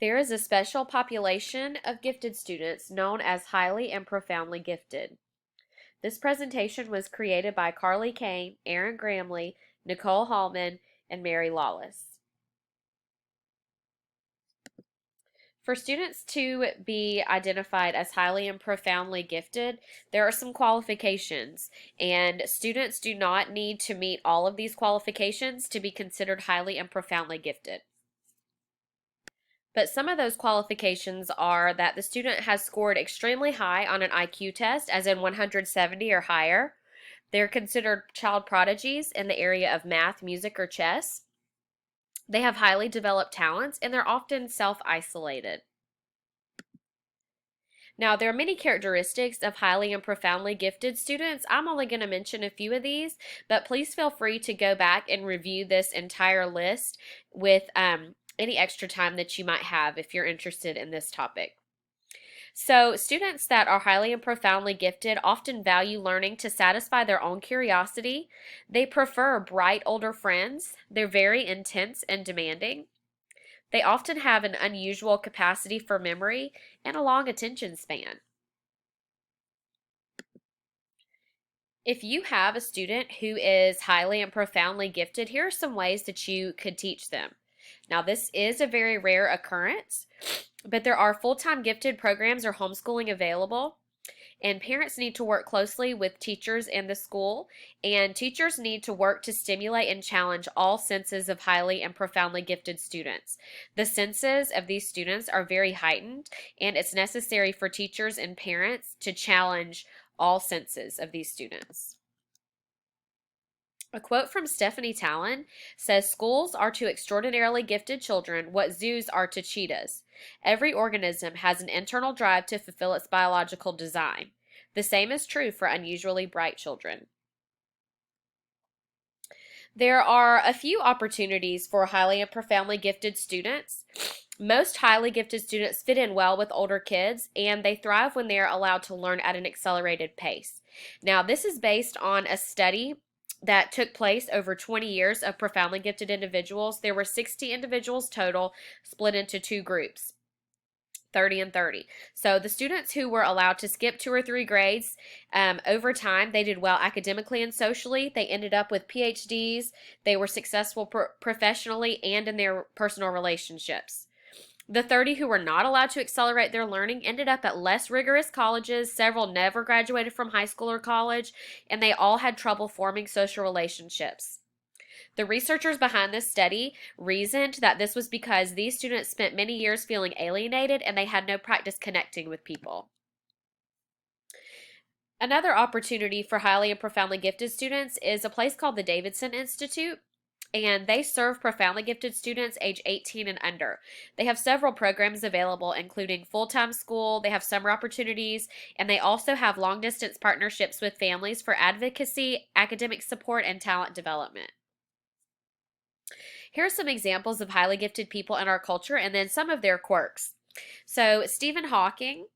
There is a special population of gifted students known as highly and profoundly gifted. This presentation was created by Carly Kane, Aaron Gramley, Nicole Hallman, and Mary Lawless. For students to be identified as highly and profoundly gifted, there are some qualifications, and students do not need to meet all of these qualifications to be considered highly and profoundly gifted. But some of those qualifications are that the student has scored extremely high on an IQ test, as in 170 or higher. They're considered child prodigies in the area of math, music, or chess. They have highly developed talents, and they're often self-isolated. Now, there are many characteristics of highly and profoundly gifted students. I'm only going to mention a few of these, but please feel free to go back and review this entire list with any extra time that you might have if you're interested in this topic. So, students that are highly and profoundly gifted often value learning to satisfy their own curiosity. They prefer bright older friends. They're very intense and demanding. They often have an unusual capacity for memory and a long attention span. If you have a student who is highly and profoundly gifted, here are some ways that you could teach them. Now, this is a very rare occurrence, but there are full-time gifted programs or homeschooling available, and parents need to work closely with teachers in the school, and teachers need to work to stimulate and challenge all senses of highly and profoundly gifted students. The senses of these students are very heightened, and it's necessary for teachers and parents to challenge all senses of these students. A quote from Stephanie Talon says, "Schools are to extraordinarily gifted children what zoos are to cheetahs. Every organism has an internal drive to fulfill its biological design. The same is true for unusually bright children." There are a few opportunities for highly and profoundly gifted students. Most highly gifted students fit in well with older kids, and they thrive when they are allowed to learn at an accelerated pace. Now, this is based on a study that took place over 20 years of profoundly gifted individuals. There were 60 individuals total, split into two groups, 30 and 30. So the students who were allowed to skip 2 or 3 grades, over time, they did well academically and socially. They ended up with PhDs. They were successful professionally and in their personal relationships. The 30 who were not allowed to accelerate their learning ended up at less rigorous colleges. Several never graduated from high school or college, and they all had trouble forming social relationships. The researchers behind this study reasoned that this was because these students spent many years feeling alienated and they had no practice connecting with people. Another opportunity for highly and profoundly gifted students is a place called the Davidson Institute, and they serve profoundly gifted students age 18 and under. They have several programs available, including full-time school, they have summer opportunities, and they also have long-distance partnerships with families for advocacy, academic support, and talent development. Here are some examples of highly gifted people in our culture and then some of their quirks. So Stephen Hawking,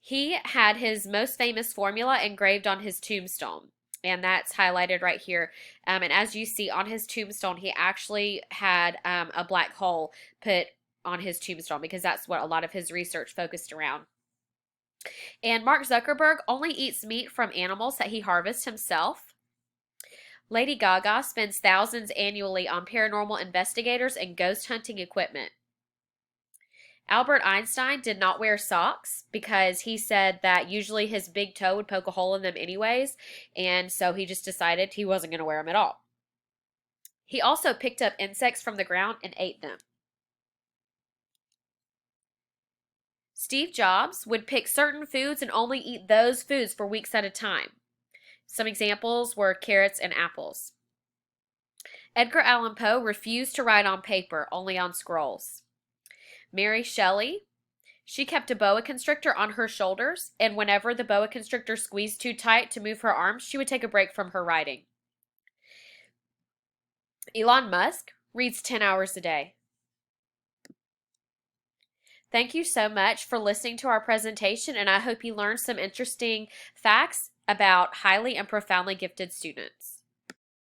he had his most famous formula engraved on his tombstone, and that's highlighted right here. And as you see on his tombstone, he actually had a black hole put on his tombstone because that's what a lot of his research focused around. And Mark Zuckerberg only eats meat from animals that he harvests himself. Lady Gaga spends thousands annually on paranormal investigators and ghost hunting equipment. Albert Einstein did not wear socks because he said that usually his big toe would poke a hole in them anyways, and so he just decided he wasn't going to wear them at all. He also picked up insects from the ground and ate them. Steve Jobs would pick certain foods and only eat those foods for weeks at a time. Some examples were carrots and apples. Edgar Allan Poe refused to write on paper, only on scrolls. Mary Shelley, she kept a boa constrictor on her shoulders, and whenever the boa constrictor squeezed too tight to move her arms, she would take a break from her writing. Elon Musk reads 10 hours a day. Thank you so much for listening to our presentation, and I hope you learned some interesting facts about highly and profoundly gifted students.